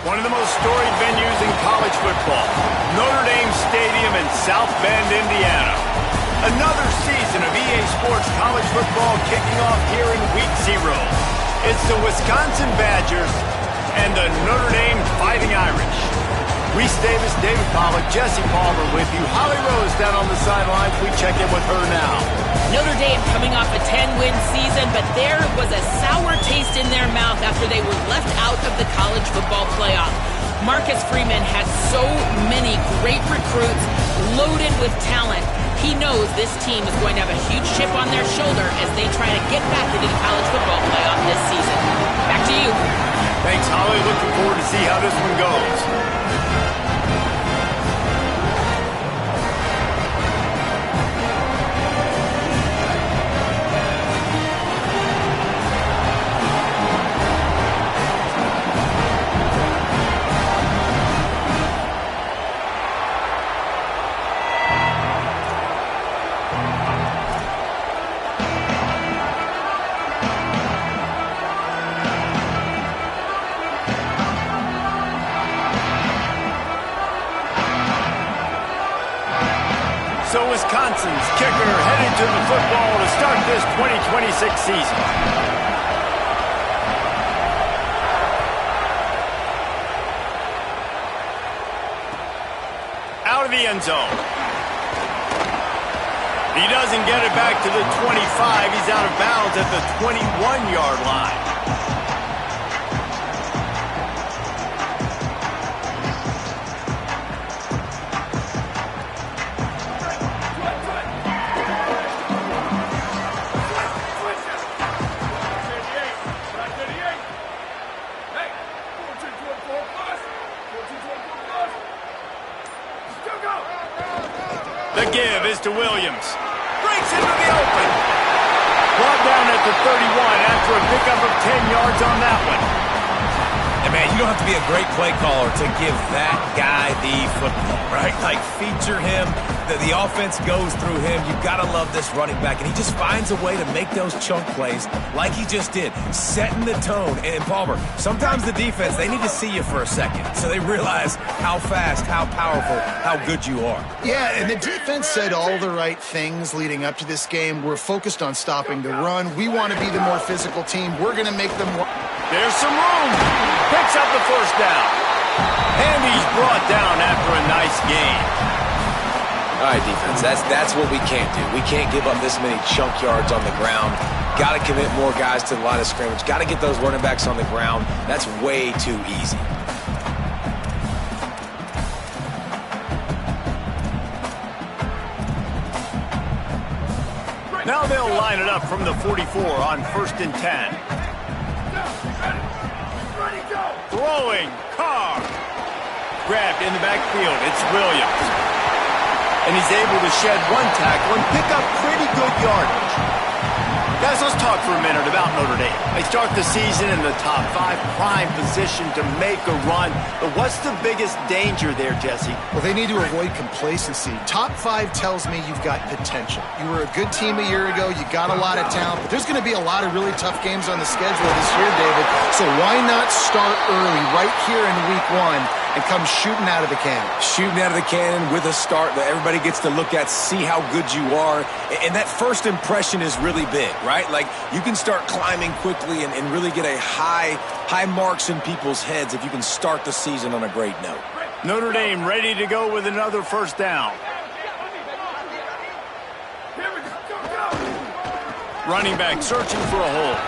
One of the most storied venues in college football, Notre Dame Stadium in South Bend, Indiana. Another season of EA Sports college football kicking off here in Week 0. It's the Wisconsin Badgers and the Notre Dame Fighting Irish. Reese Davis, David Pollack, Jesse Palmer with you. Holly Rose down on the sidelines. We check in with her now. Notre Dame coming off a 10-win season, but there was a sour taste in their mouth after they were left out of the college football playoff. Marcus Freeman has so many great recruits loaded with talent. He knows this team is going to have a huge chip on their shoulder as they try to get back into the college football playoff this season. Back to you. Thanks, Holly. Looking forward to see how this one goes. So Wisconsin's kicker headed to the football to start this 2026 season. Out of the end zone. He doesn't get it back to the 25. He's out of bounds at the 21-yard line. The give is to Williams. Breaks into the open. Brought down at the 31 after a pickup of 10 yards on that one. And man, you don't have to be a great play caller to give that guy the football, right? Like, feature him. The offense goes through him. You've got to love this running back. And he just finds a way to make those chunk plays like he just did, setting the tone. And Palmer, sometimes the defense, they need to see you for a second so they realize how fast, how powerful, how good you are. Yeah, and the defense said all the right things leading up to this game. We're focused on stopping the run. We want to be the more physical team. We're going to make them more. There's some room. Picks up the first down. And he's brought down after a nice gain. All right, defense, that's what we can't do. We can't give up this many chunk yards on the ground. Got to commit more guys to the line of scrimmage. Got to get those running backs on the ground. That's way too easy. Now they'll line it up from the 44 on 1st and 10. Throwing, Carr. Grabbed in the backfield. It's Williams. And he's able to shed one tackle and pick up pretty good yardage. Guys, let's talk for a minute about Notre Dame. They start the season in the top 5, prime position to make a run. But what's the biggest danger there, Jesse? Well, they need to avoid complacency. Top 5 tells me you've got potential. You were a good team a year ago. You got a lot of talent. But there's going to be a lot of really tough games on the schedule this year, David. So why not start early right here in week 1 and come shooting out of the cannon? Shooting out of the cannon with a start that everybody gets to look at, see how good you are. And that first impression is really big, right? Like, you can start climbing quickly and really get a high marks in people's heads if you can start the season on a great note. Notre Dame ready to go with another first down. Running back searching for a hole.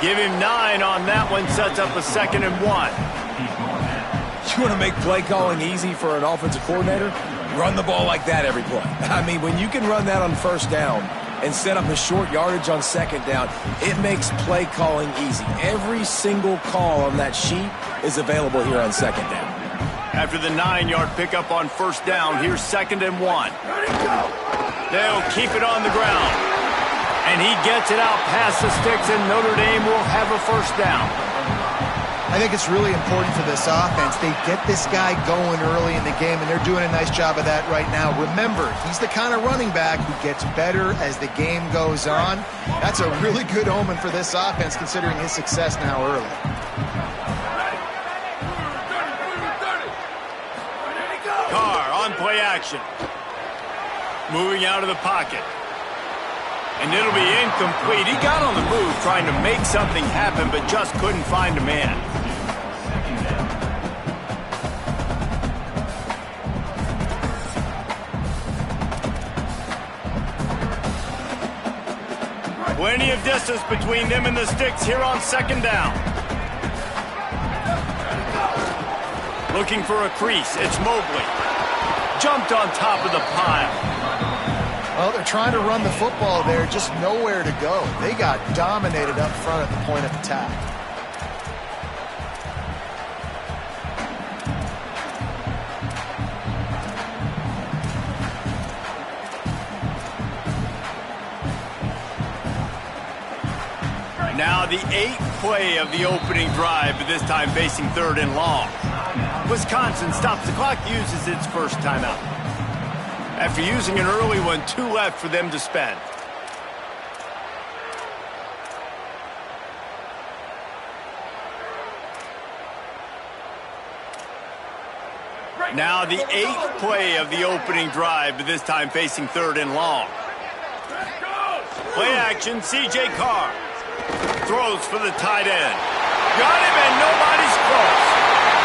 Give him 9 on that one, sets up a 2nd and 1. You want to make play calling easy for an offensive coordinator? Run the ball like that every play. I mean, when you can run that on first down and set up a short yardage on second down, it makes play calling easy. Every single call on that sheet is available here on second down. After the 9-yard pickup on first down, here's 2nd and 1. They'll keep it on the ground. And he gets it out past the sticks, and Notre Dame will have a first down. I think it's really important for this offense. They get this guy going early in the game, and they're doing a nice job of that right now. Remember, he's the kind of running back who gets better as the game goes on. That's a really good omen for this offense, considering his success now early. play action. Moving out of the pocket. And it'll be incomplete. He got on the move trying to make something happen, but just couldn't find a man. Plenty of distance between them and the sticks here on second down. Looking for a crease. It's Mobley. Jumped on top of the pile. Well, they're trying to run the football there, just nowhere to go. They got dominated up front at the point of attack. Now the 8th play of the opening drive, but this time facing 3rd and long. Wisconsin stops the clock, uses its first timeout. After using an early one, 2 left for them to spend. Now the 8th play of the opening drive, but this time facing 3rd and long. Play action, C.J. Carr. Throws for the tight end. Got him and nobody's close.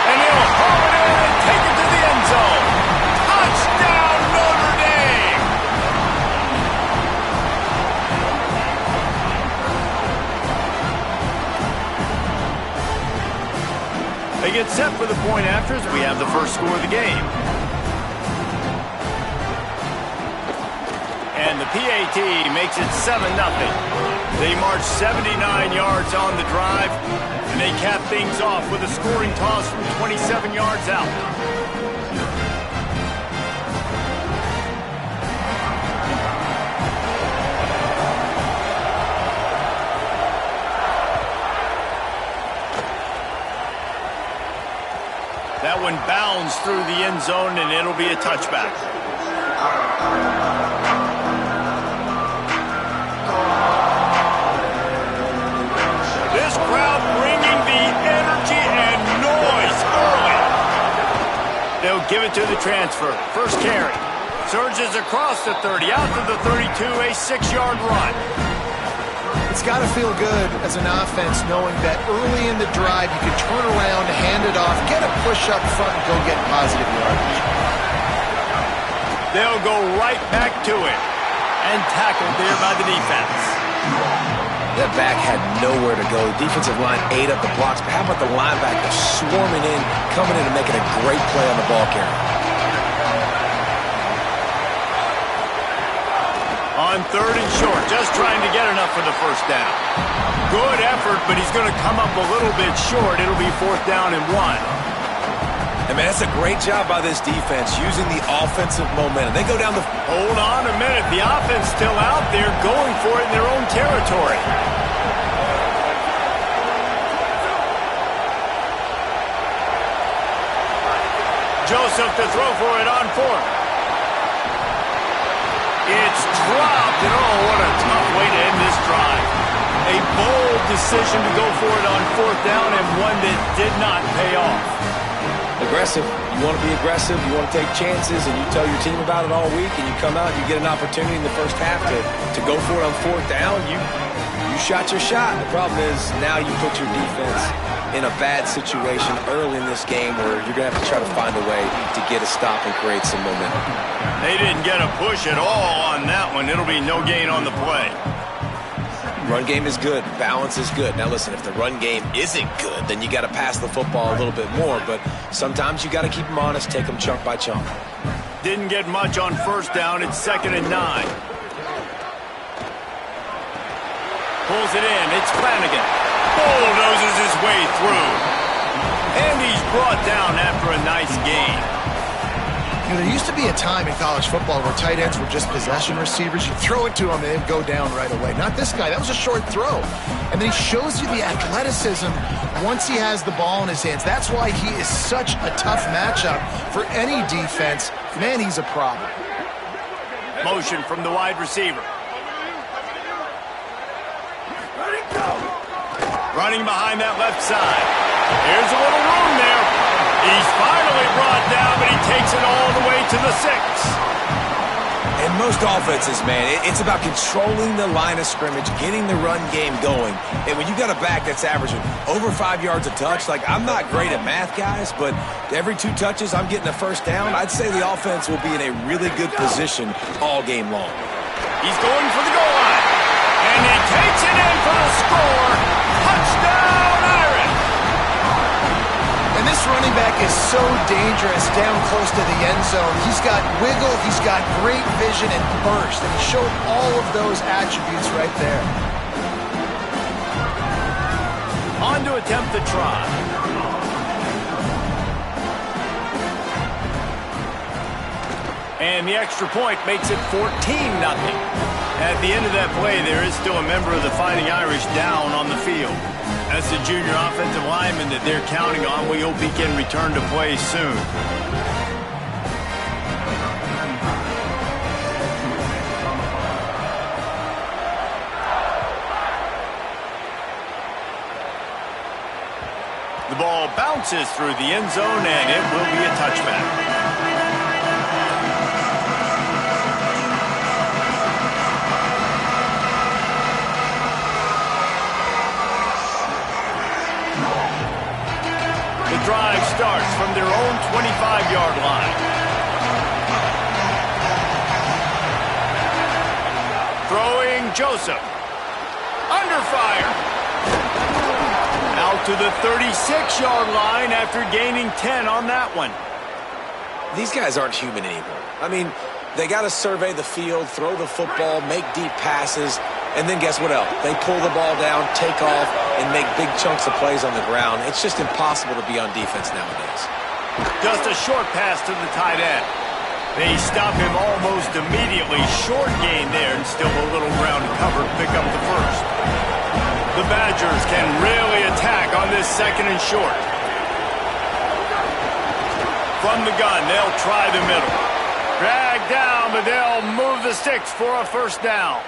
And he'll haul it in and take it to the end zone. Touchdown, Notre Dame! They get set for the point after as we have the first score of the game. And the PAT makes it 7-0. They march 79 yards on the drive, and they cap things off with a scoring toss from 27 yards out. That one bounds through the end zone, and it'll be a touchback. This crowd bringing the energy and noise early. They'll give it to the transfer. First carry. Surges across the 30, out to the 32, a 6-yard run. It's got to feel good as an offense knowing that early in the drive you can turn around, hand it off, get a push up front, and go get positive yardage. They'll go right back to it and tackled there by the defense. That back had nowhere to go. Defensive line ate up the blocks, but how about the linebacker swarming in, coming in and making a great play on the ball carrier? On 3rd and short, just trying to get enough for the first down. Good effort, but he's going to come up a little bit short. It'll be 4th down and 1. And man, that's a great job by this defense, using the offensive momentum. They go down the... Hold on a minute. The offense still out there going for it in their own territory. Joseph to throw for it on 4th. It's dropped, and oh, what a tough way to end this drive. A bold decision to go for it on 4th down, and one that did not pay off. Aggressive. You want to be aggressive, you want to take chances, and you tell your team about it all week, and you come out and you get an opportunity in the first half to go for it on 4th down. You shot your shot. The problem is now you put your defense in a bad situation early in this game where you're going to have to try to find a way to get a stop and create some momentum. They didn't get a push at all on that one. It'll be no gain on the play. Run game is good. Balance is good. Now listen, if the run game isn't good, then you got to pass the football a little bit more. But sometimes you got to keep them honest, take them chunk by chunk. Didn't get much on 1st down. It's 2nd and 9. Pulls it in. It's Flanagan. Bulldozes his way through. And he's brought down after a nice gain. You know, there used to be a time in college football where tight ends were just possession receivers. You throw it to them and they'd go down right away. Not this guy. That was a short throw. And then he shows you the athleticism once he has the ball in his hands. That's why he is such a tough matchup for any defense. Man, he's a problem. Motion from the wide receiver. Running behind that left side. Here's a little room there. He's finally brought down, but he takes it all the way to the 6. And most offenses, man, it's about controlling the line of scrimmage, getting the run game going. And when you got a back that's averaging over 5 yards a touch, like, I'm not great at math, guys, but every 2 touches I'm getting a first down, I'd say the offense will be in a really good position all game long. He's going for the goal line. And he takes it in for the score. Touchdown, Irish! And this running back is so dangerous down close to the end zone. He's got wiggle, he's got great vision and burst, and he showed all of those attributes right there. On to attempt the try. And the extra point makes it 14-0. At the end of that play, there is still a member of the Fighting Irish down on the field. That's the junior offensive lineman that they're counting on. We hope he can return to play soon. The ball bounces through the end zone, and it will be a touchback. The drive starts from their own 25-yard line. Throwing Joseph. Under fire. Out to the 36-yard line after gaining 10 on that one. These guys aren't human anymore. I mean, they got to survey the field, throw the football, make deep passes, and then guess what else? They pull the ball down, take off, and make big chunks of plays on the ground. It's just impossible to be on defense nowadays. Just a short pass to the tight end. They stop him almost immediately. Short gain there, and still a little ground to cover. Pick up the first. The Badgers can really attack on this 2nd and short. From the gun, they'll try the middle. Drag down, but they'll move the sticks for a first down.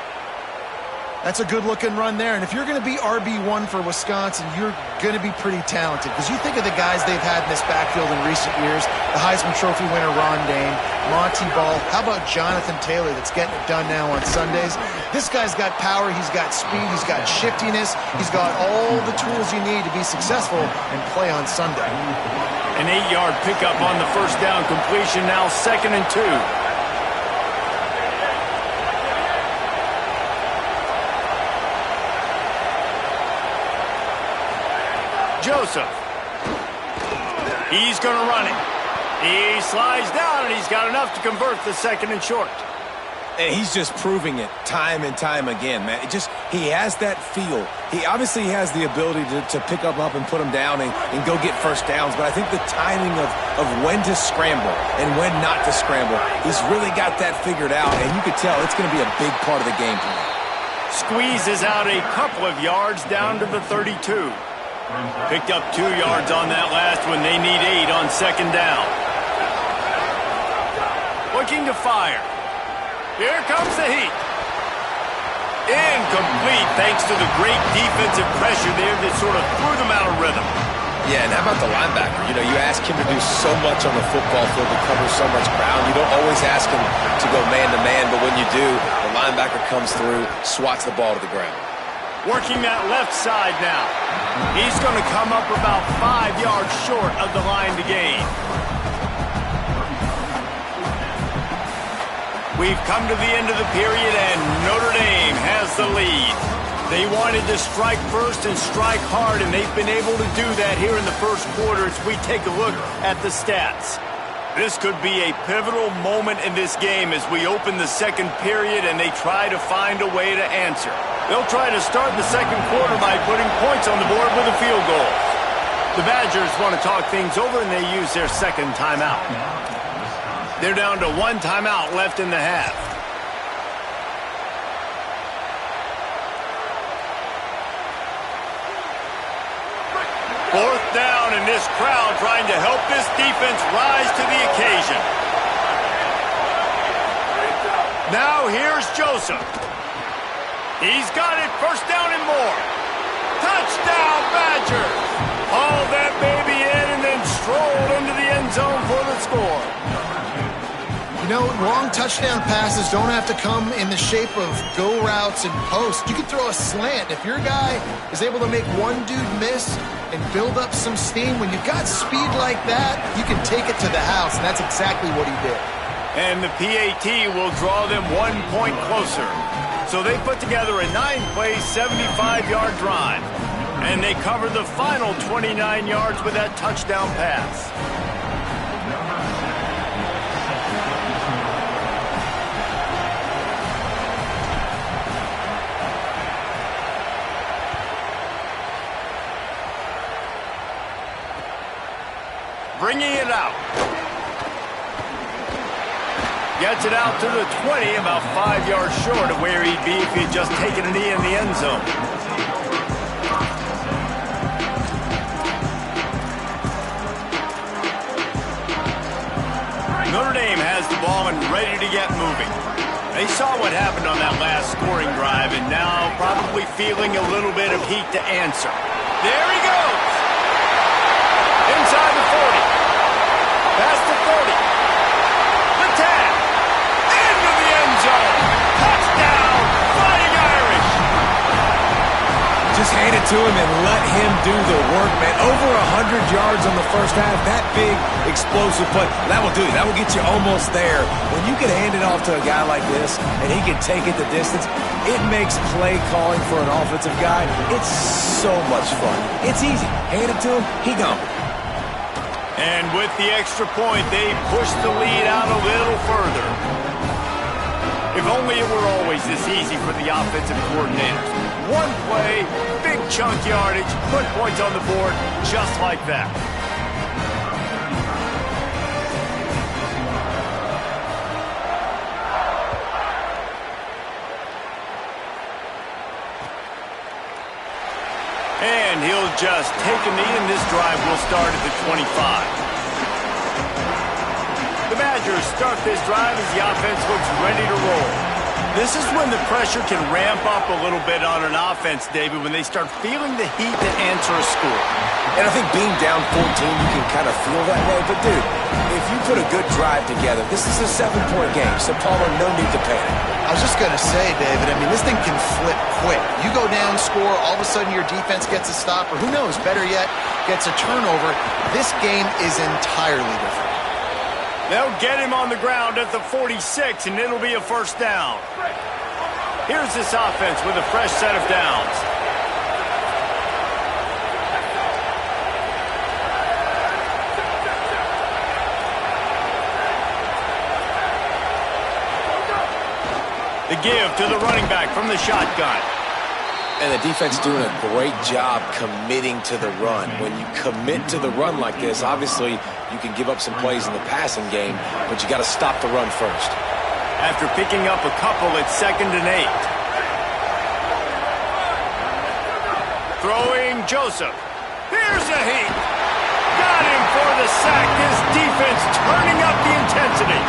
That's a good-looking run there. And if you're going to be RB1 for Wisconsin, you're going to be pretty talented. Because you think of the guys they've had in this backfield in recent years, the Heisman Trophy winner Ron Dayne, Monty Ball. How about Jonathan Taylor that's getting it done now on Sundays? This guy's got power, he's got speed, he's got shiftiness, he's got all the tools you need to be successful and play on Sunday. An 8-yard pickup on the first down completion, now 2nd and 2. Joseph. He's going to run it. He slides down, and he's got enough to convert the 2nd and short. And he's just proving it time and time again, man. He has that feel. He obviously has the ability to pick up and put him down and go get first downs, but I think the timing of when to scramble and when not to scramble, he's really got that figured out, and you could tell it's going to be a big part of the game plan. Squeezes out a couple of yards down to the 32. Picked up 2 yards on that last one. They need 8 on 2nd down. Looking to fire. Here comes the heat. Incomplete thanks to the great defensive pressure there that sort of threw them out of rhythm. Yeah, and how about the linebacker? You know, you ask him to do so much on the football field, to cover so much ground. You don't always ask him to go man-to-man, but when you do, the linebacker comes through, swats the ball to the ground. Working that left side now. He's going to come up about 5 yards short of the line to gain. We've come to the end of the period, and Notre Dame has the lead. They wanted to strike first and strike hard, and they've been able to do that here in the first quarter as we take a look at the stats. This could be a pivotal moment in this game as we open the 2nd period and they try to find a way to answer. They'll try to start the 2nd quarter by putting points on the board with a field goal. The Badgers want to talk things over, and they use their 2nd timeout. They're down to 1 timeout left in the half. Fourth down, and this crowd trying to help this defense rise to the occasion. Now here's Joseph. He's got it, first down and more. Touchdown, Badgers! Haul that baby in and then stroll into the end zone for know, long touchdown passes don't have to come in the shape of go routes and posts. You can throw a slant. If your guy is able to make one dude miss and build up some steam, when you've got speed like that, you can take it to the house, and that's exactly what he did. And the PAT will draw them 1 point closer. So they put together a 9-play, 75-yard drive. And they cover the final 29 yards with that touchdown pass. Bringing it out. Gets it out to the 20, about 5 yards short of where he'd be if he'd just taken a knee in the end zone. Notre Dame has the ball and ready to get moving. They saw what happened on that last scoring drive and now probably feeling a little bit of heat to answer. There he goes! Inside the 40. Past the 30. The 10. Into the end zone. Touchdown, Fighting Irish. Just hand it to him and let him do the work, man. Over 100 yards on the first half. That big, explosive play. That will do it. That will get you almost there. When you can hand it off to a guy like this and he can take it the distance, it makes play calling for an offensive guy, it's so much fun. It's easy. Hand it to him, he gone. And with the extra point, they push the lead out a little further. If only it were always this easy for the offensive coordinators. One play, big chunk yardage, put points on the board just like that. And he'll just take a knee, and this drive will start at the 25. The Badgers start this drive as the offense looks ready to roll. This is when the pressure can ramp up a little bit on an offense, David, when they start feeling the heat to answer a score. And I think being down 14, you can kind of feel that way. But, dude, if you put a good drive together, this is a 7-point game, so Palmer, no need to panic. I was just going to say, David, I mean, this thing can flip quick. You go down, score, all of a sudden your defense gets a stop, or who knows, better yet, gets a turnover. This game is entirely different. They'll get him on the ground at the 46, and it'll be a first down. Here's this offense with a fresh set of downs. The give to the running back from the shotgun. And the defense doing a great job committing to the run. When you commit to the run like this, obviously you can give up some plays in the passing game, but you got to stop the run first. After picking up a couple, it's 2nd and 8. Throwing Joseph. Here's a heat. Got him for the sack. This defense turning up the intensity.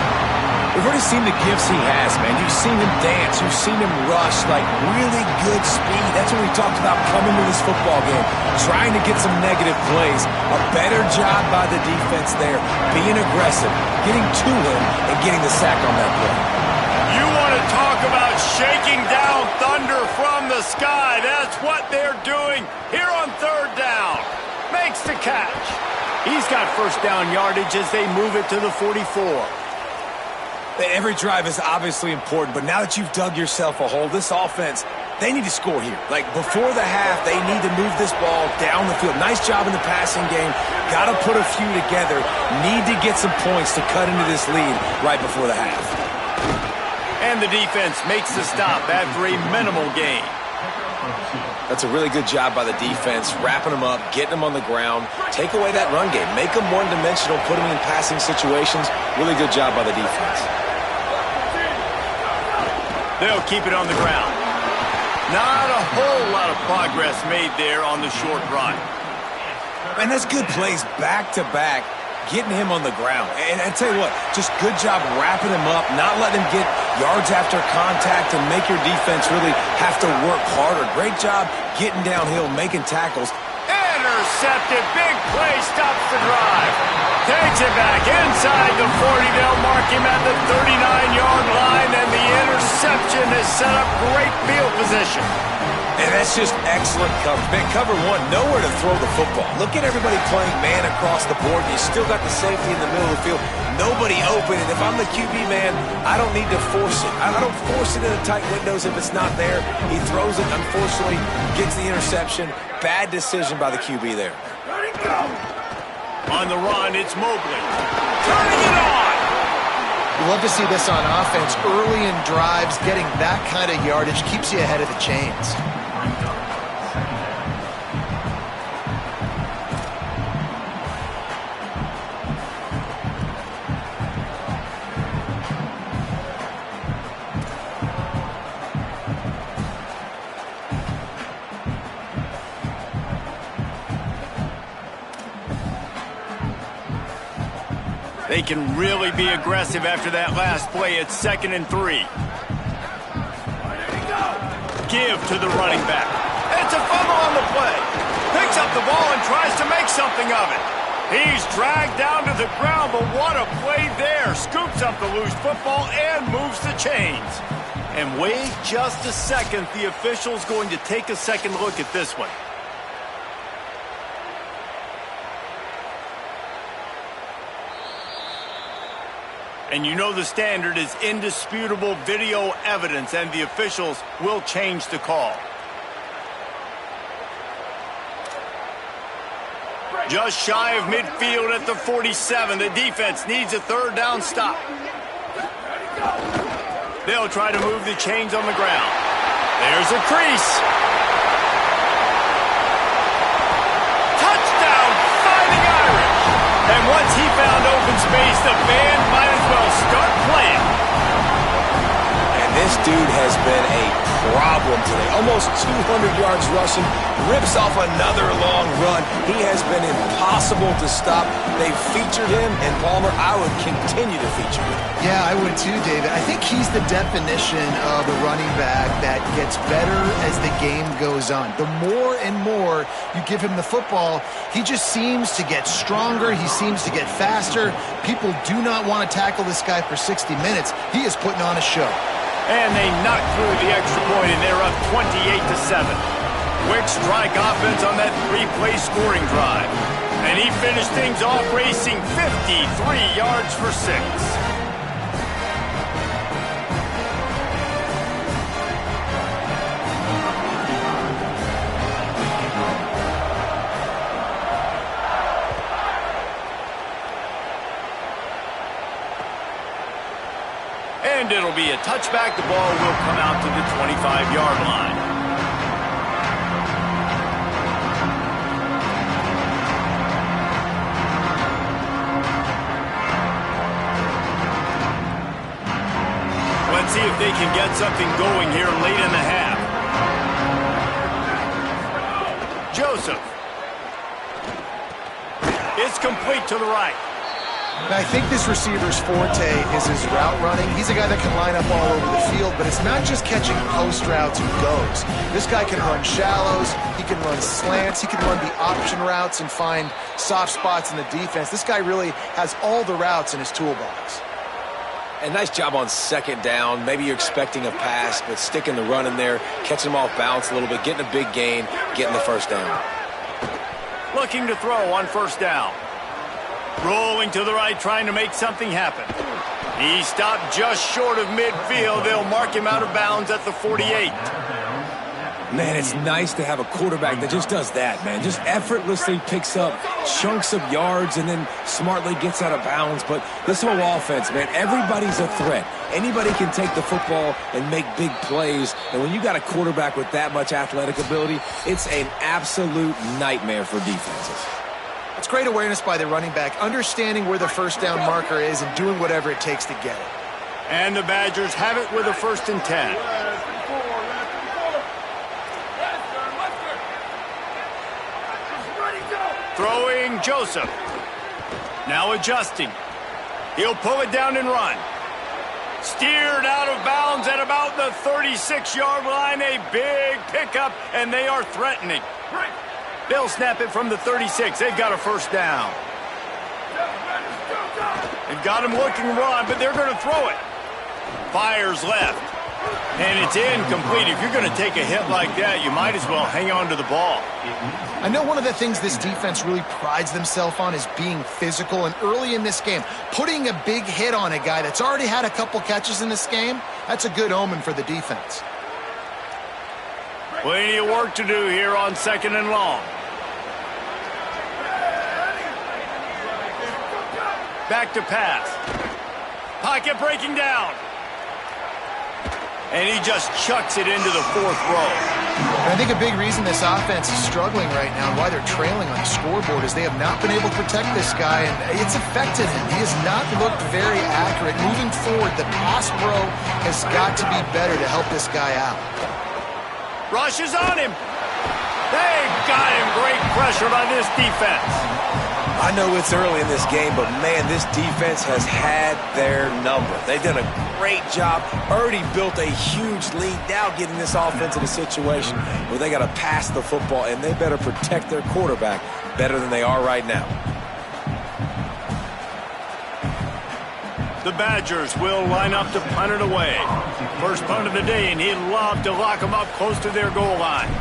We've already seen the gifts he has, man. You've seen him dance. You've seen him rush, like really good speed. That's what we talked about coming to this football game, trying to get some negative plays. A better job by the defense there, being aggressive, getting to him, and getting the sack on that play. You want to talk about shaking down thunder from the sky. That's what they're doing here on 3rd down. Makes the catch. He's got first down yardage as they move it to the 44. Every drive is obviously important, but now that you've dug yourself a hole, this offense, they need to score here. Like, before the half, they need to move this ball down the field. Nice job in the passing game. Got to put a few together. Need to get some points to cut into this lead right before the half. And the defense makes the stop after a minimal gain. That's a really good job by the defense, wrapping them up, getting them on the ground. Take away that run game. Make them one-dimensional, put them in passing situations. Really good job by the defense. They'll keep it on the ground. Not a whole lot of progress made there on the short run. Man, that's good plays back-to-back, getting him on the ground. And I tell you what, just good job wrapping him up, not letting him get yards after contact and make your defense really have to work harder. Great job getting downhill, making tackles. Intercepted. Big play stops the drive. Takes it back. End inside the 40. They'll mark him at the 39-yard line, and the interception has set up great field position. And that's just excellent coverage. Man, cover one, nowhere to throw the football. Look at everybody playing man across the board. You still got the safety in the middle of the field. Nobody open. And if I'm the QB, man, I don't need to force it. I don't force it into tight windows if it's not there. He throws it, unfortunately, gets the interception. Bad decision by the QB there. On the run, it's Mobley. Turning it on! You love to see this on offense. Early in drives, getting that kind of yardage keeps you ahead of the chains. They can really be aggressive after that last play. It's 2nd and 3. Give to the running back. It's a fumble on the play. Picks up the ball and tries to make something of it. He's dragged down to the ground, but what a play there. Scoops up the loose football and moves the chains. And wait just a second. The official's going to take a second look at this one. And you know the standard is indisputable video evidence, and the officials will change the call. Just shy of midfield at the 47. The defense needs a 3rd down stop. They'll try to move the chains on the ground. There's a crease. Touchdown, Fighting Irish. And once he found open space, the band might as well start playing. And this dude has been a problem today. Almost 200 yards rushing. Rips off another long run. He has been impossible to stop. They've featured him, and Palmer, I would continue to feature him. Yeah, I would too, David. I think he's the definition of a running back that gets better as the game goes on. The more and more you give him the football, he just seems to get stronger. He seems to get faster. People do not want to tackle this guy for 60 minutes. He is putting on a show. And they knock through the extra point, and they're up 28-7. Quick strike offense on that 3-play scoring drive. And he finished things off racing 53 yards for 6. And it'll be a touchback. The ball will come out to the 25-yard line. Let's see if they can get something going here late in the half. Joseph. It's complete to the right. And I think this receiver's forte is his route running. He's a guy that can line up all over the field, but it's not just catching post routes and goes. This guy can run shallows, he can run slants, he can run the option routes and find soft spots in the defense. This guy really has all the routes in his toolbox. And nice job on 2nd down. Maybe you're expecting a pass, but sticking the run in there, catching him off balance a little bit, getting a big gain, getting the 1st down. Looking to throw on 1st down. Rolling to the right, trying to make something happen. He stopped just short of midfield. They'll mark him out of bounds at the 48. Man, it's nice to have a quarterback that just does that, man. Just effortlessly picks up chunks of yards and then smartly gets out of bounds. But this whole offense, man, everybody's a threat. Anybody can take the football and make big plays. And when you got a quarterback with that much athletic ability, it's an absolute nightmare for defenses. It's great awareness by the running back, understanding where the 1st down marker is and doing whatever it takes to get it. And the Badgers have it with a 1st and 10. Throwing Joseph. Now adjusting. He'll pull it down and run. Steered out of bounds at about the 36-yard line. A big pickup, and they are threatening. They'll snap it from the 36. They've got a 1st down. They've got him looking run, but they're going to throw it. Fires left. And it's incomplete. If you're going to take a hit like that, you might as well hang on to the ball. I know one of the things this defense really prides themselves on is being physical, and early in this game, putting a big hit on a guy that's already had a couple catches in this game, that's a good omen for the defense. Plenty of work to do here on 2nd and long. Back to pass. Pocket breaking down. And he just chucks it into the 4th row. And I think a big reason this offense is struggling right now and why they're trailing on the scoreboard is they have not been able to protect this guy, and it's affected him. He has not looked very accurate. Moving forward, the pass pro has got to be better to help this guy out. Rush is on him. They've got him. Great pressure by this defense. I know it's early in this game, but, man, this defense has had their number. They've done a great job, already built a huge lead, now getting this offense in a situation where they got to pass the football, and they better protect their quarterback better than they are right now. The Badgers will line up to punt it away. First punt of the day, and he'd love to lock them up close to their goal line.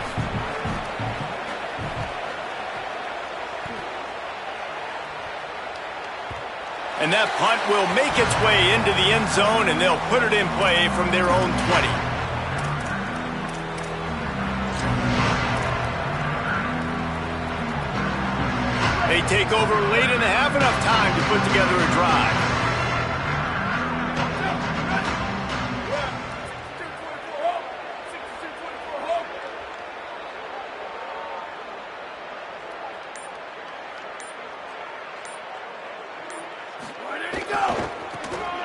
And that punt will make its way into the end zone, and they'll put it in play from their own 20. They take over late in the half, enough time to put together a drive.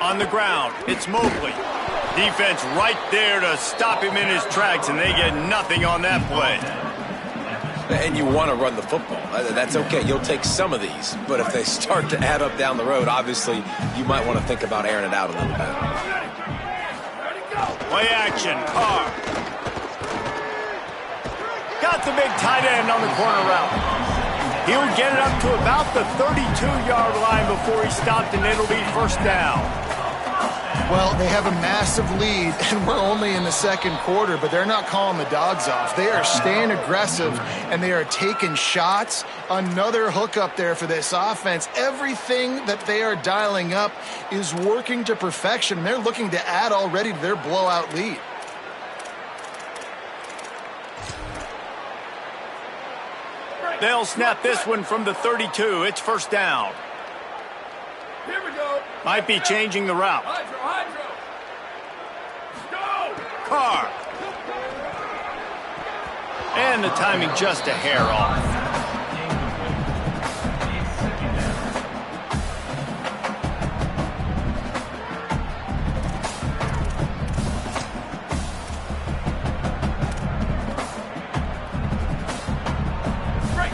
On the ground, it's Mobley. Defense right there to stop him in his tracks, and they get nothing on that play. And you want to run the football. That's okay. You'll take some of these. But if they start to add up down the road, obviously, you might want to think about airing it out a little bit. Play action, Carr. Got the big tight end on the corner route. He'll get it up to about the 32-yard line before he stopped, and it'll be first down. Well, they have a massive lead, and we're only in the 2nd quarter, but they're not calling the dogs off. They are staying aggressive, and they are taking shots. Another hookup there for this offense. Everything that they are dialing up is working to perfection. They're looking to add already to their blowout lead. They'll snap this one from the 32. It's first down. Here we go. Might be changing the route. Hydro. Go. Carr. And the timing just a hair off.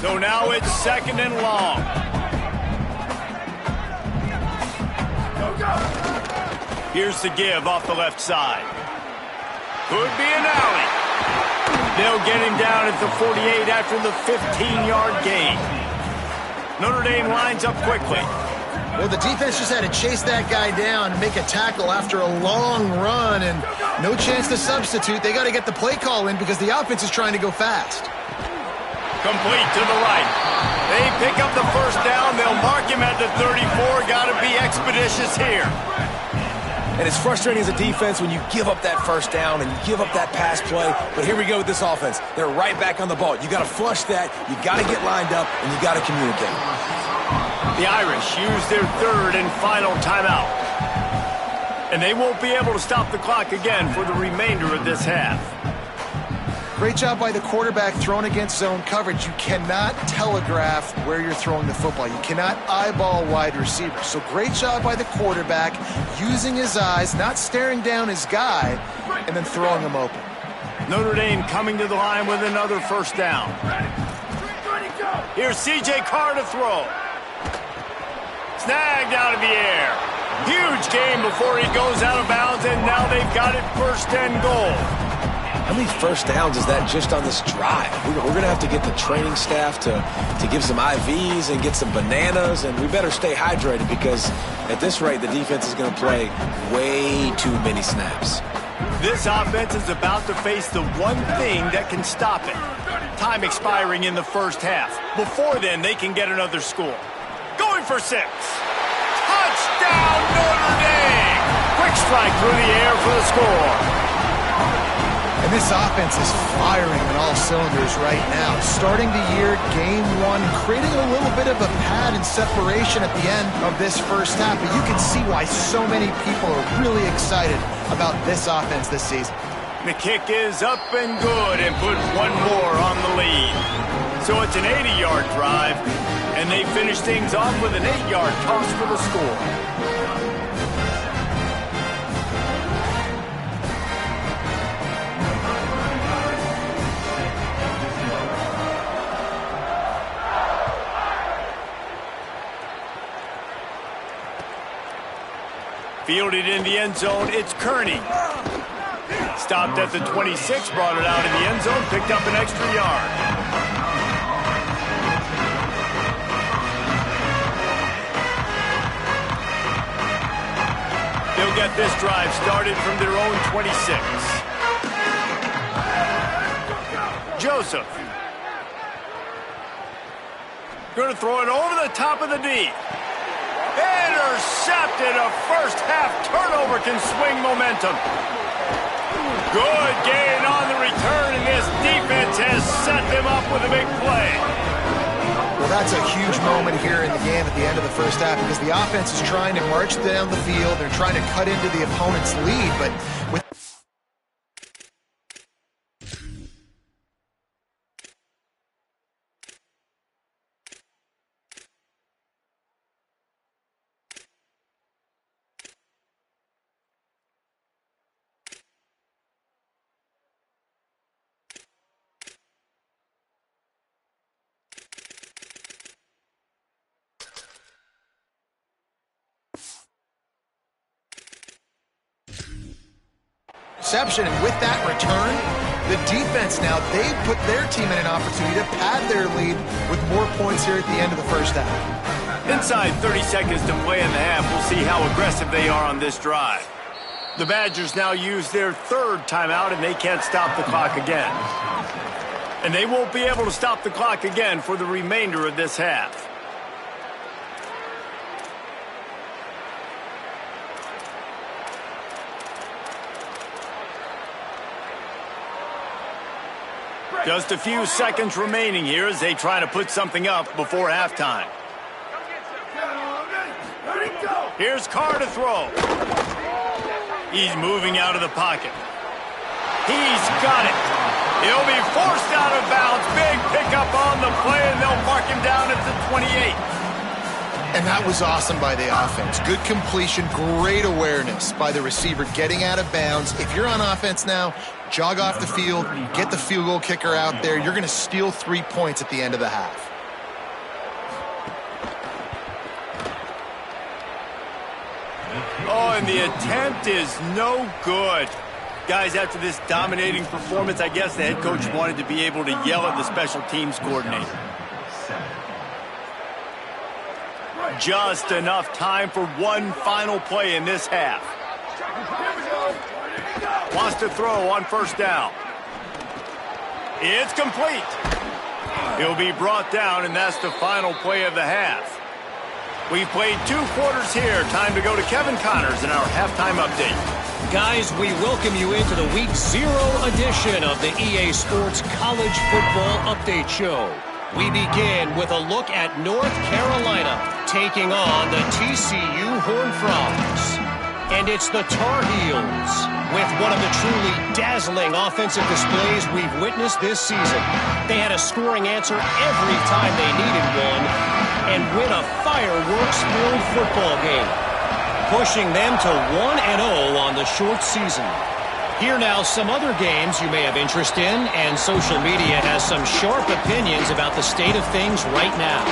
So now it's 2nd and long. Here's the give off the left side. Could be an alley. They'll get him down at the 48 after the 15-yard gain. Notre Dame lines up quickly. Well, the defense just had to chase that guy down and make a tackle after a long run, and no chance to substitute. They got to get the play call in because the offense is trying to go fast. Complete to the right. They pick up the first down. They'll mark him at the 34. Got to be expeditious here. And it's frustrating as a defense when you give up that first down and you give up that pass play. But here we go with this offense. They're right back on the ball. You got to flush that. You got to get lined up, and you got to communicate. The Irish use their 3rd and final timeout. And they won't be able to stop the clock again for the remainder of this half. Great job by the quarterback throwing against zone coverage. You cannot telegraph where you're throwing the football. You cannot eyeball wide receivers. So great job by the quarterback using his eyes, not staring down his guy, and then throwing him open. Notre Dame coming to the line with another first down. Here's C.J. Carr to throw. Snagged out of the air. Huge game before he goes out of bounds, and now they've got it 1st and goal. how many first downs is that just on this drive? We're going to have to get the training staff to give some IVs and get some bananas, and we better stay hydrated because at this rate, the defense is going to play way too many snaps. This offense is about to face the one thing that can stop it. Time expiring in the first half. Before then, they can get another score. Going for 6. Touchdown, Notre Dame! Quick strike through the air for the score. And this offense is firing on all cylinders right now. Starting the year, game 1, creating a little bit of a pad and separation at the end of this first half. But you can see why so many people are really excited about this offense this season. The kick is up and good and put one more on the lead. So it's an 80-yard drive, and they finish things off with an 8-yard toss for the score. Fielded in the end zone, it's Kearney. Stopped at the 26, brought it out in the end zone, picked up an extra yard. They'll get this drive started from their own 26. Joseph. Going to throw it over the top of the D. Intercepted. A first-half turnover can swing momentum. Good gain on the return, and this defense has set them up with a big play. Well, that's a huge moment here in the game at the end of the first half because the offense is trying to march down the field. They're trying to cut into the opponent's lead, but with reception, and with that return, the defense now, they've put their team in an opportunity to pad their lead with more points here at the end of the first half. Inside 30 seconds to play in the half, we'll see how aggressive they are on this drive. The Badgers now use their 3rd timeout, and they can't stop the clock again. And they won't be able to stop the clock again for the remainder of this half. Just a few seconds remaining here as they try to put something up before halftime. Here's Carr to throw. He's moving out of the pocket. He's got it. He'll be forced out of bounds. Big pickup on the play, and they'll mark him down at the 28. And that was awesome by the offense. Good completion, great awareness by the receiver getting out of bounds. If you're on offense now, jog off the field, get the field goal kicker out there. You're going to steal 3 points at the end of the half. Oh, and the attempt is no good. Guys, after this dominating performance, I guess the head coach wanted to be able to yell at the special teams coordinator. Just enough time for one final play in this half. Wants to throw on first down. It's complete. He'll be brought down, and that's the final play of the half. We've played 2 quarters here. Time to go to Kevin Connors in our halftime update. Guys, we welcome you into the Week 0 edition of the EA Sports College Football Update Show. We begin with a look at North Carolina taking on the TCU Horned Frogs. And it's the Tar Heels with one of the truly dazzling offensive displays we've witnessed this season. They had a scoring answer every time they needed one and win a fireworks-filled football game, pushing them to 1-0 on the short season. Here now some other games you may have interest in, and social media has some sharp opinions about the state of things right now.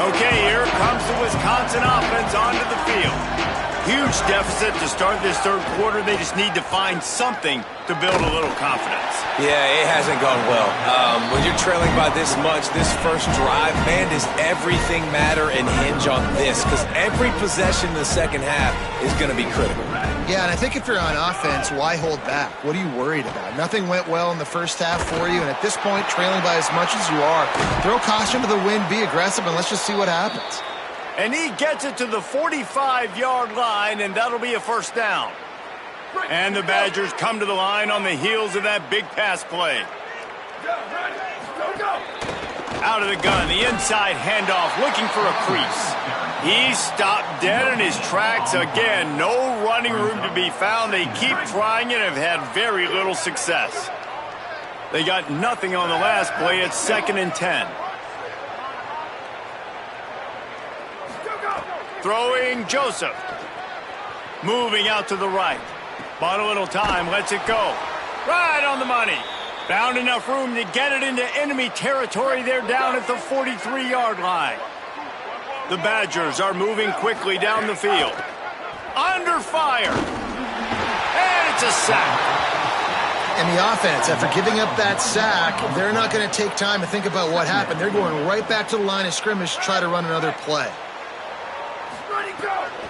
Okay, here comes the Wisconsin offense onto the field. Huge deficit to start this third quarter. They just need to find something to build a little confidence. Yeah, it hasn't gone well. When you're trailing by this much, this first drive, man, does everything matter and hinge on this? Because every possession in the second half is going to be critical. Yeah, and I think if you're on offense, why hold back? What are you worried about? Nothing went well in the first half for you, and at this point, trailing by as much as you are, throw caution to the wind, be aggressive, and let's just see what happens. And he gets it to the 45-yard line, and that'll be a first down. And the Badgers come to the line on the heels of that big pass play. Out of the gun, the inside handoff, looking for a crease. He stopped dead in his tracks again. No running room to be found. They keep trying and have had very little success. They got nothing on the last play. It's 2nd and 10. Throwing Joseph. Moving out to the right. Bought a little time, lets it go. Right on the money. Found enough room to get it into enemy territory. They're down at the 43-yard line. The Badgers are moving quickly down the field. Under fire. And it's a sack. And the offense, after giving up that sack, they're not going to take time to think about what happened. They're going right back to the line of scrimmage to try to run another play.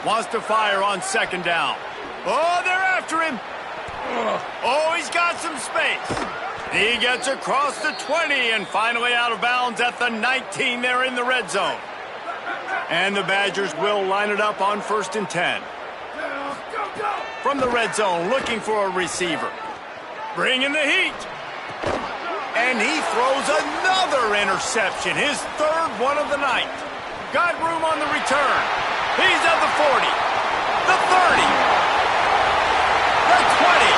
Wants to fire on 2nd down. Oh, they're after him. Oh, he's got some space. He gets across the 20 and finally out of bounds at the 19. They're in the red zone. And the Badgers will line it up on 1st and 10. From the red zone, looking for a receiver. Bringing the heat. And he throws another interception, his 3rd one of the night. Got room on the return. He's at the 40, the 30, the 20,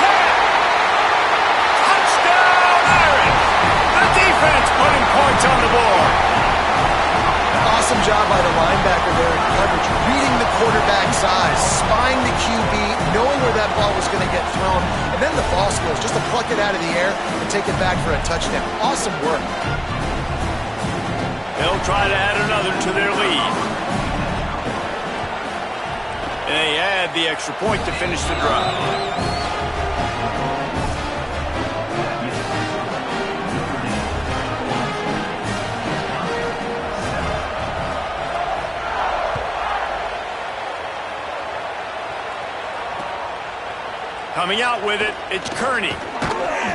10. Touchdown, Irish! The defense putting points on the board. Awesome job by the linebacker there in coverage, reading the quarterback's eyes, spying the QB, knowing where that ball was going to get thrown, and then the ball skills just to pluck it out of the air and take it back for a touchdown. Awesome work. They'll try to add another to their lead. They add the extra point to finish the drive. Coming out with it, it's Kearney.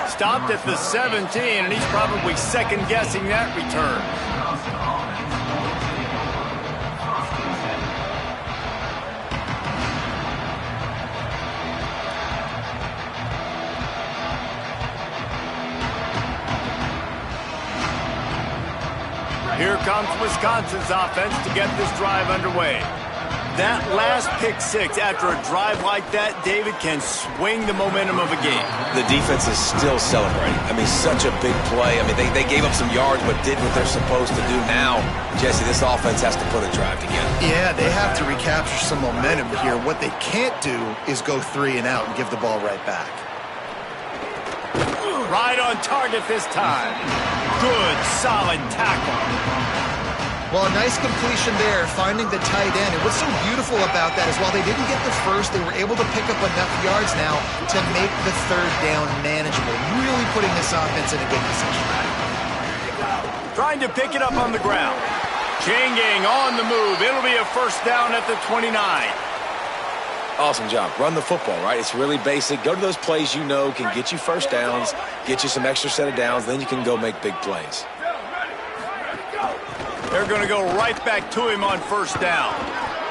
Stopped at the 17, and he's probably second-guessing that return. Here comes Wisconsin's offense to get this drive underway. That last pick six after a drive like that, David, can swing the momentum of a game. The defense is still celebrating. I mean, such a big play. I mean, they gave up some yards but did what they're supposed to do. Now, Jesse, this offense has to put a drive together. Yeah, they have to recapture some momentum here. What they can't do is go 3 and out and give the ball right back. Right on target this time. Good, solid tackle. Well, a nice completion there, finding the tight end. And what's so beautiful about that is while they didn't get the first, they were able to pick up enough yards now to make the 3rd down manageable. Really putting this offense in a good position. Trying to pick it up on the ground. Changing on the move. It'll be a first down at the 29. Awesome job. Run the football, right? It's really basic. Go to those plays you know can get you first downs, get you some extra set of downs, then you can go make big plays. They're going to go right back to him on first down.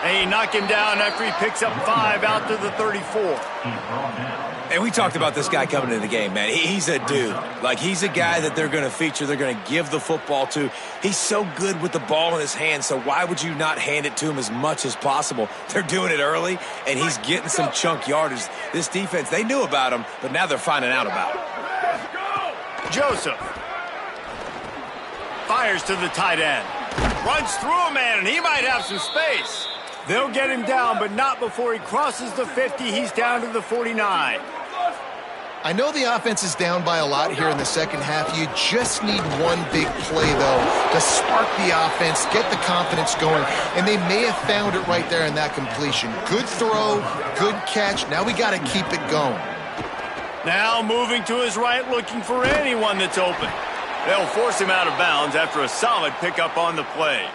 They knock him down after he picks up 5 out to the 34. And we talked about this guy coming into the game, man. He's a dude. Like, he's a guy that they're going to feature, they're going to give the football to. He's so good with the ball in his hand, so why would you not hand it to him as much as possible? They're doing it early, and he's getting some chunk yardage. This defense, they knew about him, but now they're finding out about him. Joseph fires to the tight end. Runs through a man, and he might have some space. They'll get him down, but not before he crosses the 50. He's down to the 49. I know the offense is down by a lot here in the second half. You just need one big play, though, to spark the offense, get the confidence going, and they may have found it right there in that completion. Good throw, good catch. Now we got to keep it going. Now moving to his right, looking for anyone that's open. They'll force him out of bounds after a solid pickup on the play.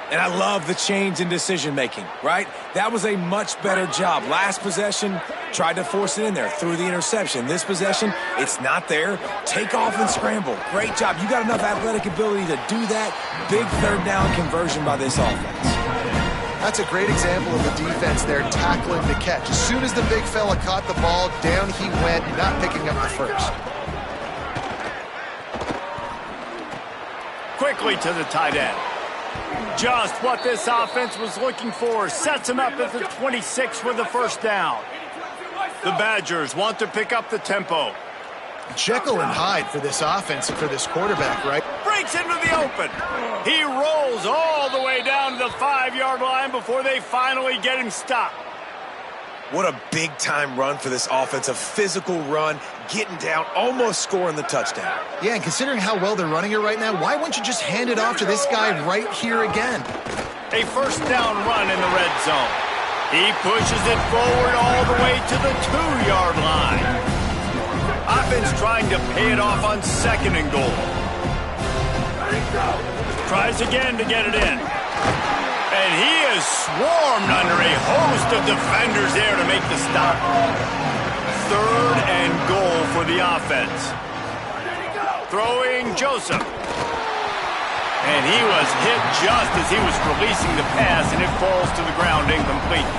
And I love the change in decision-making, right? That was a much better job. Last possession, tried to force it in there, threw the interception. This possession, it's not there. Take off and scramble. Great job. You got enough athletic ability to do that. Big third down conversion by this offense. That's a great example of the defense there tackling the catch. As soon as the big fella caught the ball, down he went, not picking up the first. Quickly to the tight end. Just what this offense was looking for. Sets him up at the 26 for the first down. The Badgers want to pick up the tempo. Jekyll and Hyde for this offense and for this quarterback, right? Breaks into the open. He rolls all the way down to the 5-yard line before they finally get him stopped. What a big-time run for this offense. A physical run, getting down, almost scoring the touchdown. Yeah, and considering how well they're running it right now, why wouldn't you just hand it off to this guy right here again? A first down run in the red zone. He pushes it forward all the way to the 2-yard line. Offense trying to pay it off on 2nd and goal. Tries again to get it in. And he is swarmed under a host of defenders there to make the stop. 3rd and goal for the offense. Throwing Joseph. And he was hit just as he was releasing the pass, and it falls to the ground incomplete.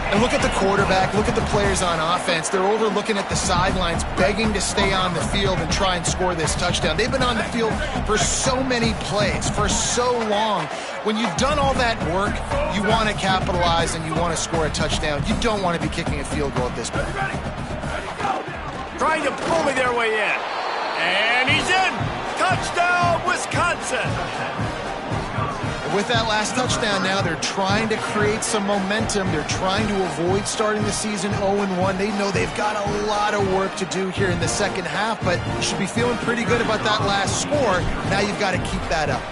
And look at the quarterback, look at the players on offense. They're over looking at the sidelines, begging to stay on the field and try and score this touchdown. They've been on the field for so many plays, for so long. When you've done all that work, you want to capitalize and you want to score a touchdown. You don't want to be kicking a field goal at this point. Trying to bully their way in. And he's in. Touchdown, Wisconsin. With that last touchdown now, they're trying to create some momentum. They're trying to avoid starting the season 0-1. They know they've got a lot of work to do here in the second half, but you should be feeling pretty good about that last score. Now you've got to keep that up.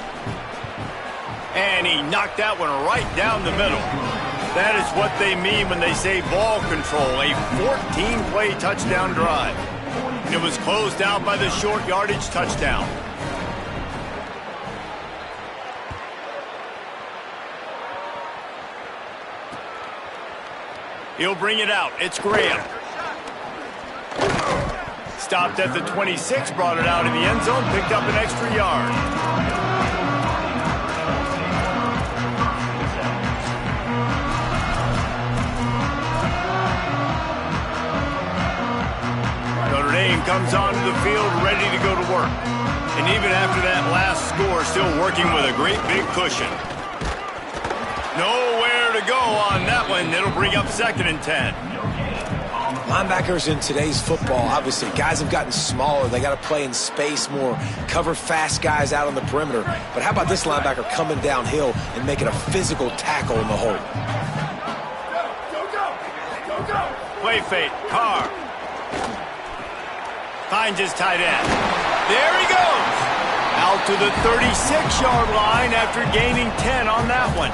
And he knocked that one right down the middle. That is what they mean when they say ball control, a 14-play touchdown drive. And it was closed out by the short yardage touchdown. He'll bring it out. It's Graham. Stopped at the 26, brought it out in the end zone, picked up an extra yard. Notre Dame comes onto the field ready to go to work. And even after that last score, still working with a great big cushion. Nowhere to go on that one. It'll bring up 2nd and 10. Linebackers in today's football, obviously, guys have gotten smaller. They got to play in space more, cover fast guys out on the perimeter. But how about this linebacker coming downhill and making a physical tackle in the hole? Play fake. Carr. Finds his tight end. There he goes. Out to the 36-yard line after gaining 10 on that one.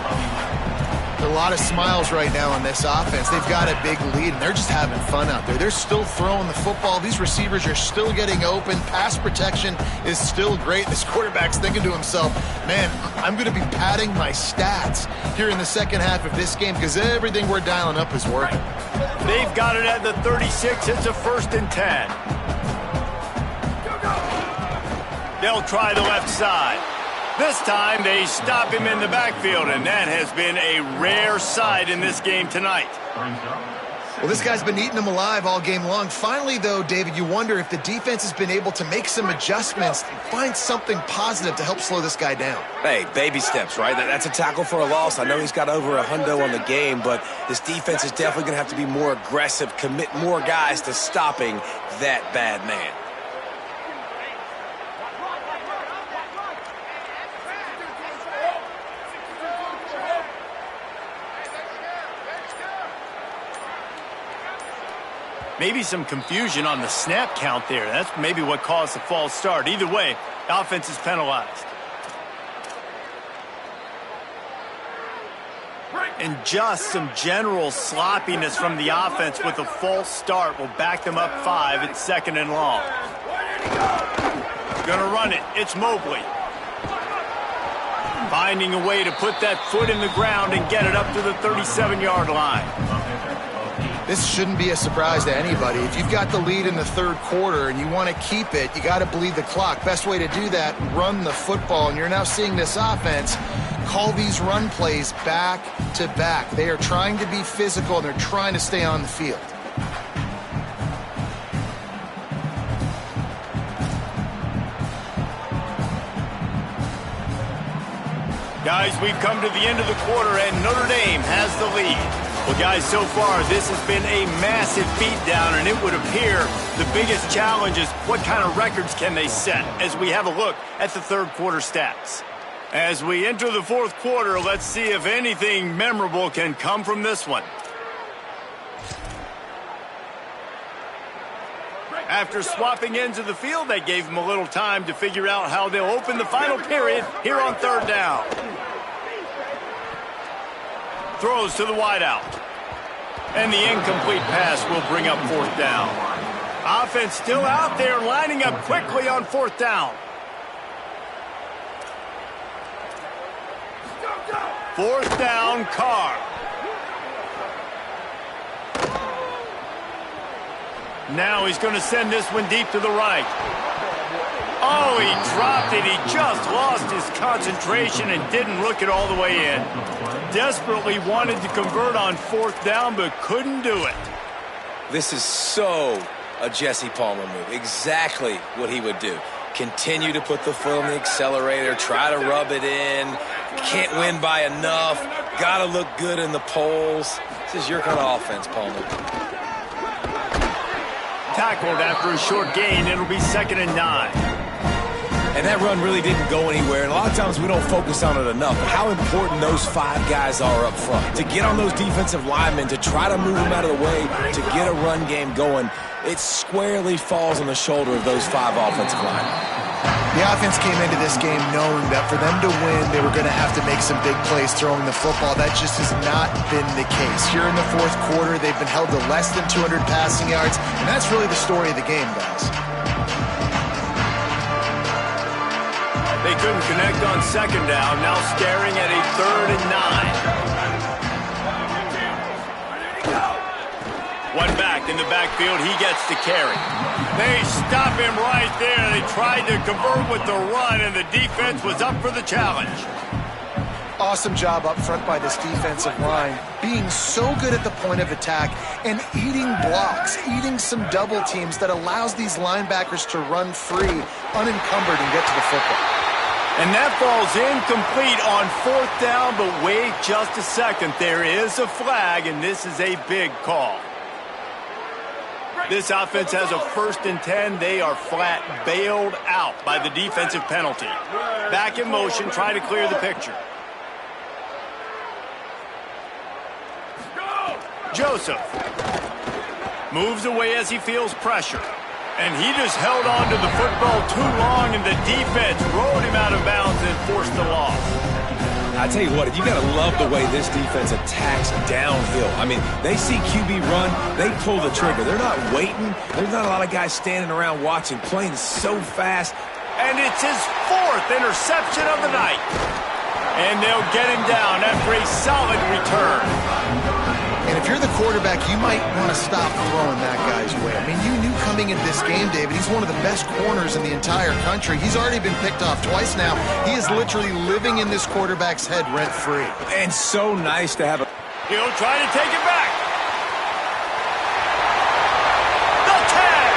A lot of smiles right now on this offense. They've got a big lead, and they're just having fun out there. They're still throwing the football. These receivers are still getting open. Pass protection is still great. This quarterback's thinking to himself, man, I'm going to be padding my stats here in the second half of this game because everything we're dialing up is working. They've got it at the 36. It's a 1st and 10. They'll try the left side. This time they stop him in the backfield, and that has been a rare sight in this game tonight. Well, this guy's been eating them alive all game long. Finally, though, David, you wonder if the defense has been able to make some adjustments and find something positive to help slow this guy down. Hey, baby steps, right? That's a tackle for a loss. I know he's got over a hundo on the game, but this defense is definitely going to have to be more aggressive, commit more guys to stopping that bad man. Maybe some confusion on the snap count there. That's maybe what caused the false start. Either way, the offense is penalized. And just some general sloppiness from the offense with a false start will back them up 5 at 2nd and long. Gonna run it. It's Mobley. Finding a way to put that foot in the ground and get it up to the 37-yard line. This shouldn't be a surprise to anybody. If you've got the lead in the third quarter and you want to keep it, you got to bleed the clock. Best way to do that, run the football. And you're now seeing this offense call these run plays back to back. They are trying to be physical, and they're trying to stay on the field. Guys, we've come to the end of the quarter, and Notre Dame has the lead. Well, guys, so far, this has been a massive beatdown, and it would appear the biggest challenge is what kind of records can they set as we have a look at the third quarter stats. As we enter the fourth quarter, let's see if anything memorable can come from this one. After swapping ends of the field, they gave them a little time to figure out how they'll open the final period here on third down. Throws to the wideout. And the incomplete pass will bring up fourth down. Offense still out there, lining up quickly on fourth down. Fourth down, Carr. Now he's going to send this one deep to the right. Oh, he dropped it. He just lost his concentration and didn't look it all the way in. Desperately wanted to convert on fourth down, but couldn't do it. This is so a Jesse Palmer move. Exactly what he would do. Continue to put the foot on the accelerator, try to rub it in. Can't win by enough. Got to look good in the polls. This is your kind of offense, Palmer. Tackled after a short gain. It'll be 2nd and 9. And that run really didn't go anywhere. And a lot of times we don't focus on it enough. But how important those 5 guys are up front. To get on those defensive linemen, to try to move them out of the way, to get a run game going, it squarely falls on the shoulder of those 5 offensive linemen. The offense came into this game knowing that for them to win, they were going to have to make some big plays throwing the football. That just has not been the case. Here in the fourth quarter, they've been held to less than 200 passing yards, and that's really the story of the game, guys. They couldn't connect on 2nd down, now staring at a 3rd and 9. One back in the backfield, he gets to carry. They stop him right there. They tried to convert with the run, and the defense was up for the challenge. Awesome job up front by this defensive line, being so good at the point of attack and eating blocks, eating some double teams that allows these linebackers to run free, unencumbered, and get to the football. And that ball's incomplete on fourth down, but wait just a second. There is a flag, and this is a big call. This offense has a 1st and 10. They are flat bailed out by the defensive penalty. Back in motion, try to clear the picture. Joseph moves away as he feels pressure. And he just held on to the football too long, and the defense rolled him out of bounds and forced the loss. I tell you what, you got to love the way this defense attacks downhill. I mean, they see QB run, they pull the trigger. They're not waiting. There's not a lot of guys standing around watching, playing so fast. And it's his 4th interception of the night. And they'll get him down after a solid return. And if you're the quarterback, you might want to stop throwing that guy's way. I mean, you knew coming into this game, David, he's one of the best corners in the entire country. He's already been picked off twice now. He is literally living in this quarterback's head rent-free. And so nice to have a... He'll try to take it back. The tag.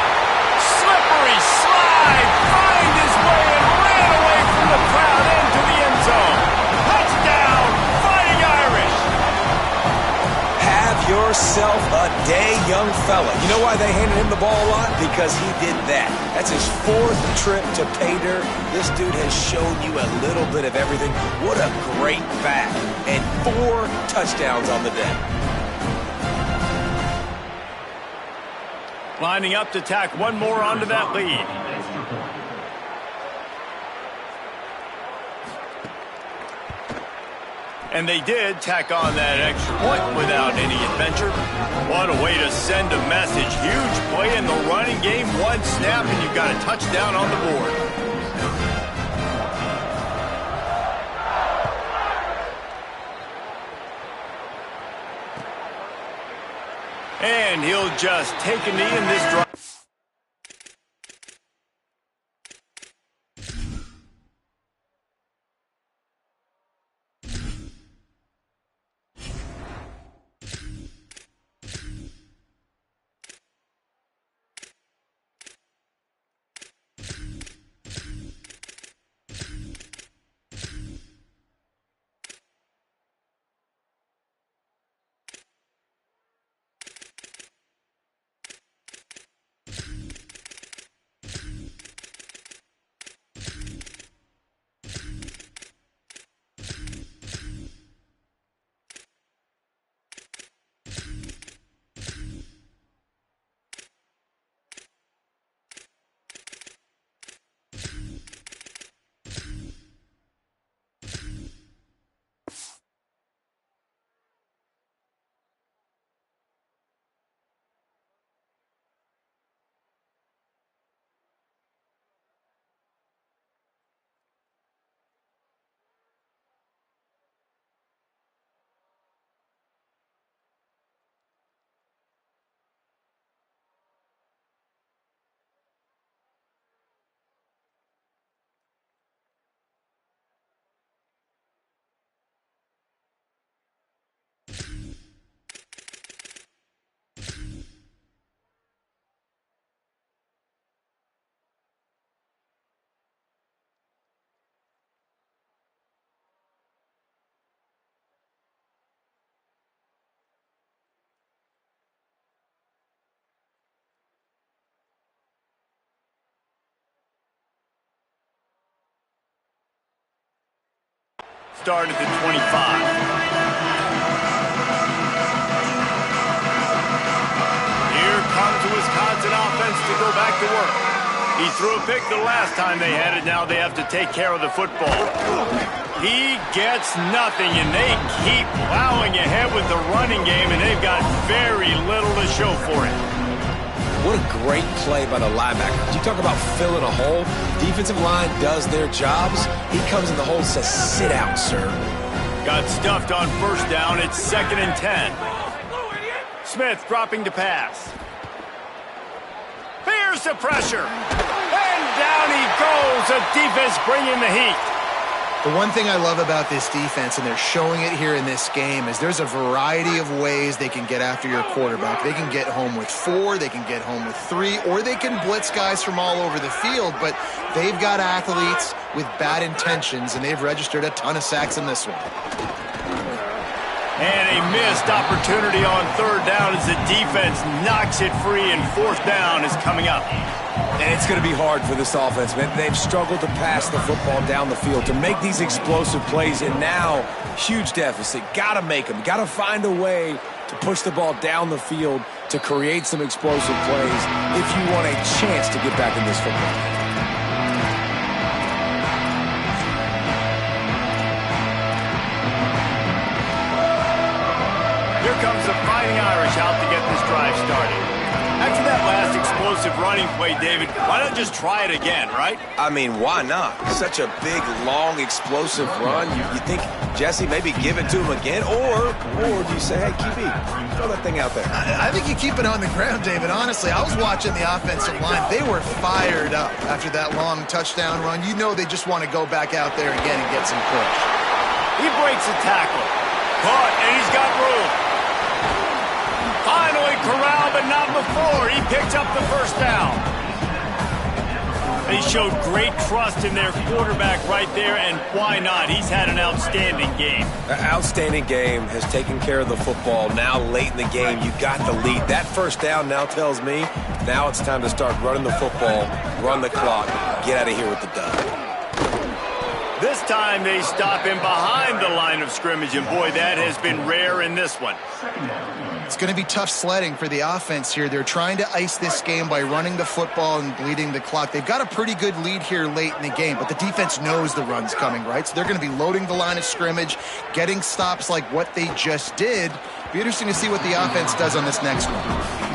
Slippery slide. Find his way and ran away from the crowd into the end zone. Touchdown, Fighting Irish. Have yourself a day, young fella. You know why they handed him the ball a lot? Because he did that. That's his 4th trip to pay dirt. This dude has shown you a little bit of everything. What a great back. And 4 touchdowns on the day. Lining up to tack one more onto that lead. And they did tack on that extra point without any adventure. What a way to send a message. Huge play in the running game. One snap, and you've got a touchdown on the board. And he'll just take a knee in this drive. Start at the 25. Here comes the Wisconsin offense to go back to work. He threw a pick the last time they had it. Now they have to take care of the football. He gets nothing, and they keep plowing ahead with the running game, and they've got very little to show for it. What a great play by the linebacker. You talk about filling a hole. Defensive line does their jobs. He comes in the hole and says, sit out, sir. Got stuffed on first down. It's 2nd and 10. Smith dropping to pass. Here's the pressure. And down he goes. The defense bringing the heat. The one thing I love about this defense, and they're showing it here in this game, is there's a variety of ways they can get after your quarterback. They can get home with 4, they can get home with 3, or they can blitz guys from all over the field, but they've got athletes with bad intentions, and they've registered a ton of sacks in this one. And a missed opportunity on 3rd down as the defense knocks it free, and 4th down is coming up. And it's going to be hard for this offense, man. They've struggled to pass the football down the field, to make these explosive plays, and now, huge deficit. Got to make them. Got to find a way to push the ball down the field to create some explosive plays if you want a chance to get back in this football game. Here comes the Fighting Irish out to get this drive started. After that last explosive running play, David, why not just try it again, right? I mean, why not? Such a big, long, explosive run. You think, Jesse, maybe give it to him again? Or do you say, hey, QB, throw that thing out there? I think you keep it on the ground, David. Honestly, I was watching the offensive line. They were fired up after that long touchdown run. You know they just want to go back out there again and get some push. He breaks a tackle. Caught, and he's got room. Finally corralled, but not before. He picked up the first down. They showed great trust in their quarterback right there, and why not? He's had an outstanding game. An outstanding game, has taken care of the football. Now late in the game, you got the lead. That first down now tells me now it's time to start running the football, run the clock, get out of here with the dub. This time they stop him behind the line of scrimmage, and boy, that has been rare in this one. It's going to be tough sledding for the offense here. They're trying to ice this game by running the football and bleeding the clock. They've got a pretty good lead here late in the game, but the defense knows the run's coming, right? So they're going to be loading the line of scrimmage, getting stops like what they just did. Be interesting to see what the offense does on this next one.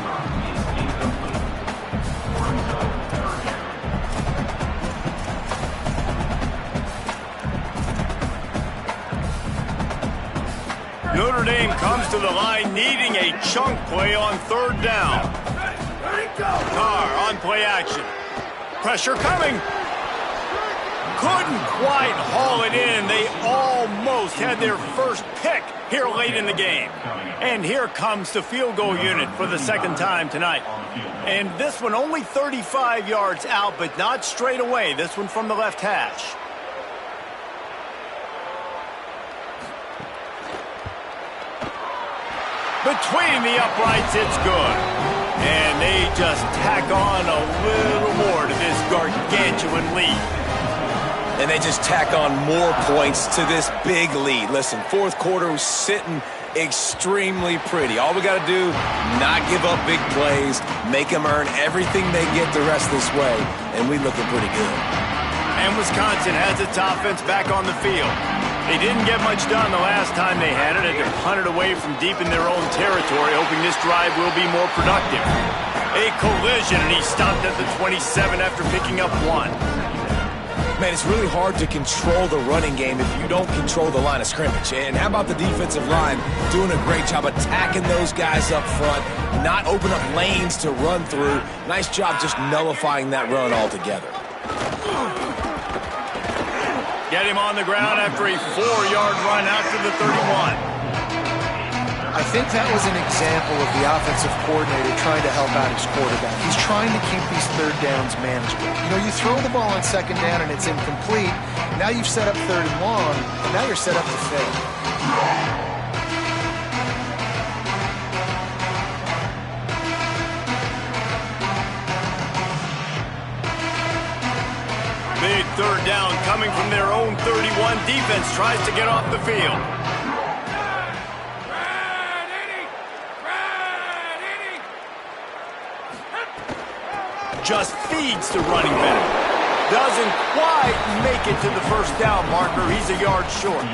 Notre Dame comes to the line needing a chunk play on third down. Carr on play action. Pressure coming. Couldn't quite haul it in. They almost had their first pick here late in the game. And here comes the field goal unit for the second time tonight. And this one only 35 yards out, but not straight away. This one from the left hash. Between the uprights, it's good. And they just tack on a little more to this gargantuan lead. And they just tack on more points to this big lead. Listen, fourth quarter was sitting extremely pretty. All we got to do, not give up big plays, make them earn everything they get the rest this way, and we looking pretty good. And Wisconsin has its offense back on the field. They didn't get much done the last time they had it. They punted away from deep in their own territory, hoping this drive will be more productive. A collision, and he stopped at the 27 after picking up one. Man, it's really hard to control the running game if you don't control the line of scrimmage. And how about the defensive line doing a great job attacking those guys up front, not open up lanes to run through. Nice job just nullifying that run altogether. Get him on the ground after a 4-yard run out to the 31. I think that was an example of the offensive coordinator trying to help out his quarterback. He's trying to keep these third downs manageable. You know, you throw the ball on second down and it's incomplete. Now you've set up third and long. Now you're set up to fail. Big third down coming from their own 31. Defense tries to get off the field. Just feeds the running back. Doesn't quite make it to the first down marker. He's a yard short.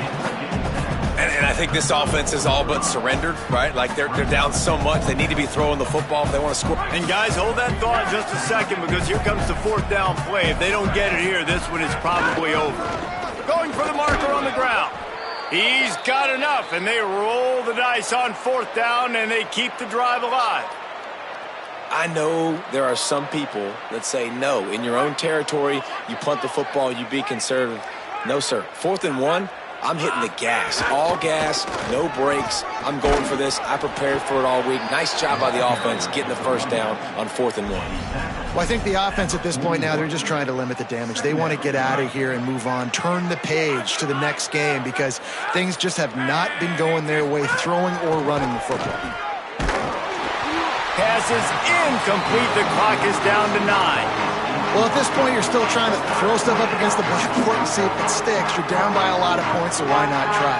And I think this offense is all but surrendered, right? Like they're down so much, they need to be throwing the football if they want to score. And guys, hold that thought just a second, because here comes the fourth down play. If they don't get it here, this one is probably over. Going for the marker on the ground. He's got enough, and they roll the dice on fourth down, and they keep the drive alive. I know there are some people that say, no, in your own territory, you punt the football, you be conservative. No, sir. 4th and 1, I'm hitting the gas. All gas, no brakes. I'm going for this. I prepared for it all week. Nice job by the offense getting the first down on 4th and 1. Well, I think the offense at this point now, they're just trying to limit the damage. They want to get out of here and move on, turn the page to the next game, because things just have not been going their way, throwing or running the football. Pass is incomplete. The clock is down to 9. Well, at this point, you're still trying to throw stuff up against the blackboard and see if it sticks. You're down by a lot of points, so why not try?